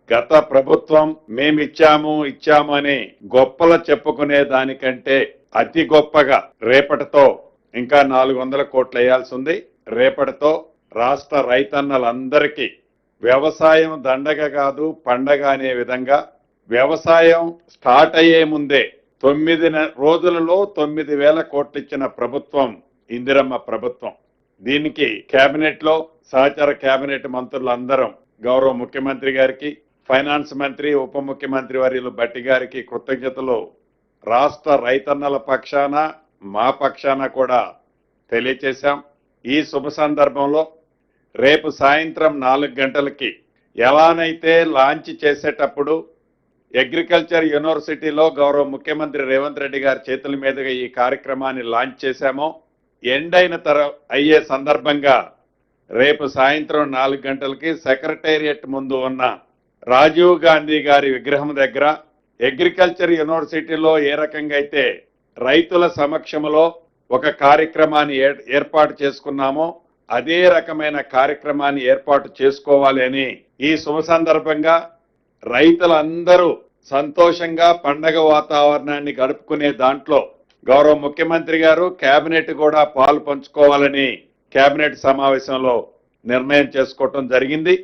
గత ప్రభుత్వం ఇచ్చాము అని గొప్పలు చెప్పుకునే దానికంటే అతి గొప్పగా రేపటితో ఇంకా 400 కోట్లు వేయాల్సి ఉంది. రేపటితో రాష్ట్ర రైతన్నలందరికీ వ్యవసాయం దండగ కాదు పండగ అనే విధంగా వ్యవసాయం స్టార్ట్ అయ్యే ముందే 9 రోజులలో 9,000 కోట్లు ఇచ్చిన ప్రభుత్వం ఇందిరమ్మ ప్రభుత్వం. దీనికి కేబినెట్ లో సహచర కేబినెట్ మంత్రులందరం గౌరవ ముఖ్యమంత్రి గారికి, ఫైనాన్స్ మంత్రి, ఉప ముఖ్యమంత్రి వర్యులు భట్టి గారికి కృతజ్ఞతలు రాష్ట్ర రైతన్నల పక్షాన మా పక్షాన కూడా తెలియచేశాం. ఈ శుభ సందర్భంలో రేపు సాయంత్రం 4 గంటలకి ఎలానైతే లాంచ్ చేసేటప్పుడు అగ్రికల్చర్ యూనివర్సిటీలో గౌరవ ముఖ్యమంత్రి రేవంత్ రెడ్డి గారి చేతుల మీదుగా ఈ కార్యక్రమాన్ని లాంచ్ చేశామో, ఎండ్ అయ్యే సందర్భంగా రేపు సాయంత్రం 4 గంటలకి సెక్రటేరియట్ ముందు ఉన్న రాజీవ్ గాంధీ గారి విగ్రహం దగ్గర అగ్రికల్చర్ యూనివర్సిటీలో ఏ రకంగా అయితే రైతుల సమక్షంలో ఒక కార్యక్రమాన్ని ఏర్పాటు చేసుకున్నామో అదే రకమైన కార్యక్రమాన్ని ఏర్పాటు చేసుకోవాలి అని ఈ శుభ సందర్భంగా రైతులందరూ సంతోషంగా పండగ వాతావరణాన్ని గడుపుకునే దాంట్లో గౌరవ ముఖ్యమంత్రి గారు కేబినెట్ కూడా పాలు పంచుకోవాలని కేబినెట్ సమావేశంలో నిర్ణయం చేసుకోవటం జరిగింది.